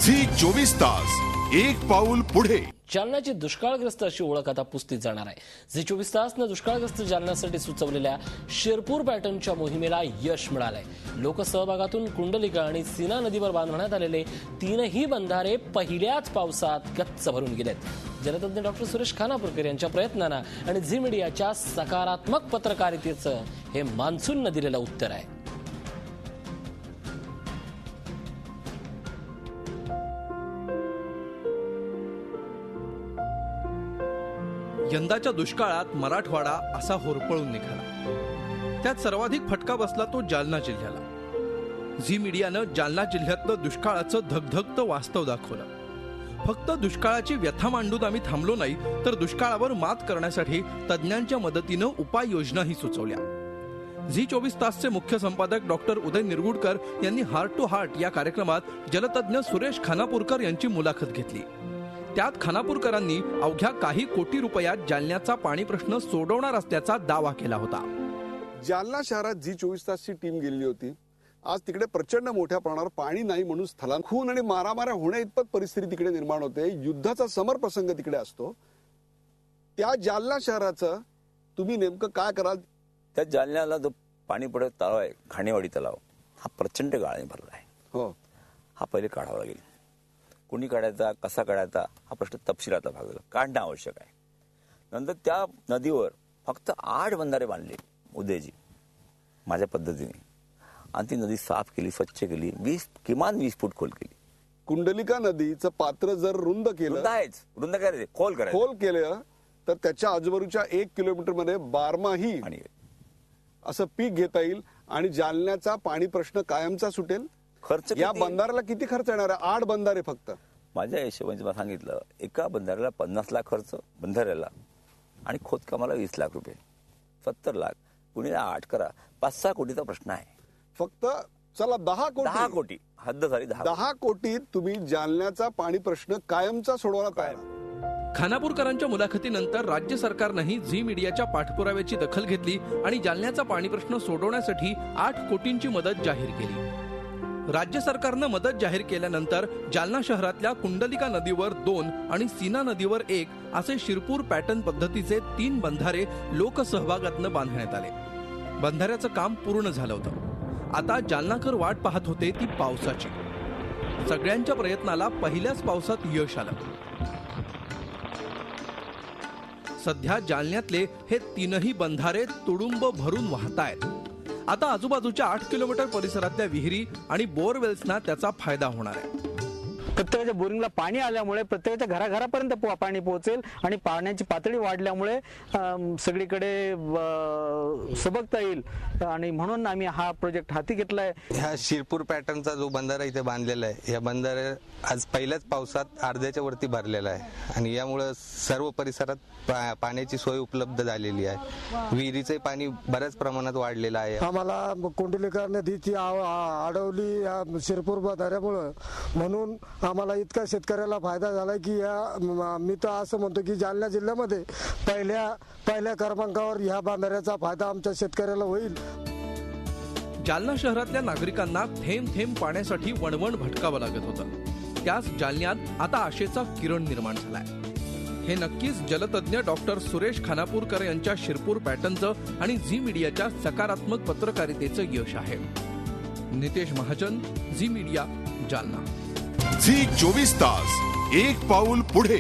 Zee 24 तास एक पाऊल पुढे। जालन्याची दुष्काळग्रस्त अशी ओळख आता पुसतीच जाणार आहे। झी 24 तासनं दुष्काळग्रस्त जालन्यासाठी सुचवलेल्या शिरपूर पॅटर्नच्या मोहिमेला यश मिळालंय। लोकसहभागातून कुंडलिका आणि सीना नदीवर बांधण्यात आलेले तीनही बंधारे पहिल्याच पावसात गच्च भरून गेलेत। जलतज्ञ डॉक्टर सुरेश खानापूरकर यांच्या प्रयत्नांना आणि झी मीडियाच्या सकारात्मक पत्रकारितेचं हे मान्सूननं दिलेलं उत्तर आहे। यंदाच्या दुष्काळात मराठवाडा असा होरपळून निघाला। त्यात सर्वाधिक फटका बसला तो जालना जिल्ह्याला। झी मीडियानं जालना जिल्ह्यातलं दुष्काळाचं धगधगतं वास्तव दाखवलं। फक्त दुष्काळाची व्यथा मांडून आम्ही थांबलो नाही, तर दुष्काळावर मात करण्यासाठी तज्ज्ञांच्या मदतीनं उपाययोजनाही सुचवल्या। झी 24 तासचे मुख्य संपादक डॉक्टर उदय निरगुडकर यांनी हार्ट टू हार्ट या कार्यक्रमात जलतज्ञ सुरेश खानापूरकर यांची मुलाखत घेतली। त्यात खानापूरकरांनी अवघ्या काही कोटी रुपयात जालन्याचा पाणी प्रश्न सोडवणार असल्याचा दावा केला होता। जालना शहरात झी 24 तासची टीम गेलेली होती। आज तिकडे प्रचंड मोठ्या प्रमाणावर पाणी नाही म्हणून स्थलांतर, खून आणि मारामाऱ्या होण्या इतपत परिस्थिती तिकडे निर्माण होते। युद्धाचा समर प्रसंग तिकडे असतो। त्या जालना शहराचं तुम्ही नेमकं काय कराल? त्या जालन्याला जो पाणी पडत तलाव आहे, खाणेवाडी तलाव, हा प्रचंड गाळाने भरला आहे। हो, हा पहिले काढावा लागेल। कुणी काढायचा, कसा काढायचा, हा प्रश्न तपशिलातला भाग आहे, काढणं आवश्यक आहे। नंतर त्या नदीवर फक्त 8 बंधारे बांधले उदयजी माझ्या पद्धतीने, आणि ती नदी साफ केली, स्वच्छ केली, किमान 20 फूट खोल केली। कुंडलिका नदीचं पात्र जर रुंद केलं, रुंद करायचं, खोल केलं तर त्याच्या आजूबाजूच्या 1 किलोमीटर मध्ये बारमाही असं पीक घेता येईल आणि जालन्याचा पाणी प्रश्न कायमचा सुटेल। खर्च या बंधाऱ्याला किती खर्च येणार आहे? 8 बंधारे फक्त। माझ्या हिशोबाने मला सांगितलं, एका बंधाऱ्याला 50 लाख खर्च बंधाऱ्याला, आणि खोदकामाला 20 लाख रुपये, 70 लाख, कुणी 8 करा, 5-6 कोटीचा प्रश्न आहे फक्त। चला 10 कोटी हद्द झाली। 10 कोटीत तुम्ही जालन्याचा पाणी प्रश्न कायमचा सोडवला पाहिजे। खानापूरकरांच्या मुलाखतीनंतर राज्य सरकारनंही झी मीडियाच्या पाठपुराव्याची दखल घेतली आणि जालन्याचा पाणी प्रश्न सोडवण्यासाठी 8 कोटींची मदत जाहीर केली। राज्य सरकारनं मदत जाहीर केल्यानंतर जालना शहरातल्या कुंडलिका नदीवर 2 आणि सीना नदीवर 1 असे शिरपूर पॅटर्न पद्धतीचे 3 बंधारे लोकसहभागातनं बांधण्यात आले। बंधाऱ्याचं काम पूर्ण झालं होतं। आता जालनाकर वाट पाहत होते ती पावसाची। सगळ्यांच्या प्रयत्नाला पहिल्याच पावसात यश आलं। सध्या जालन्यातले हे 3ही बंधारे तुडुंब भरून वाहतायत। आता आजूबाजूच्या 8 किलोमीटर परिसरातल्या विहिरी आणि बोरवेल्सना त्याचा फायदा होणार आहे। प्रत्येकाच्या बोरिंगला पाणी आल्यामुळे प्रत्येकाच्या घराघरापर्यंत पाणी पोहोचेल आणि पाण्याची पातळी वाढल्यामुळे सगळीकडे सबकता येईल, आणि म्हणून आम्ही हा प्रोजेक्ट हाती घेतलाय। ह्या शिरपूर पॅटर्नचा जो बंधारा इथे बांधलेला आहे, या बंधारा आज पहिल्याच पावसात अर्ध्याच्या वरती भरलेला आहे आणि यामुळे सर्व परिसरात पाण्याची सोय उपलब्ध झालेली आहे। विहिरीचे पाणी बऱ्याच प्रमाणात वाढलेलं आहे। आम्हाला कुंडलिका नदीची अडवली या शिरपूर बंधाऱ्यामुळे, म्हणून आम्हाला इतका शेतकऱ्याला फायदा झाला की मी तर असं म्हणतो की जालना जिल्ह्यामध्ये पहिल्या क्रमांकावर ह्या बंधाऱ्याचा फायदा आमच्या शेतकऱ्याला होईल। जालना शहरातल्या नागरिकांना थेंब थेंब पाण्यासाठी वणवण भटकावं लागत होतं। त्याच जालन्यात आता आशेचा किरण निर्माण झालाय। हे नक्कीच जलतज्ञ डॉक्टर सुरेश खानापूरकर यांच्या शिरपूर पॅटर्नचं आणि झी मीडियाच्या सकारात्मक पत्रकारितेचं यश आहे। नितेश महाजन, झी मीडिया, जालना। झी 24 तास एक पाऊल पुढे।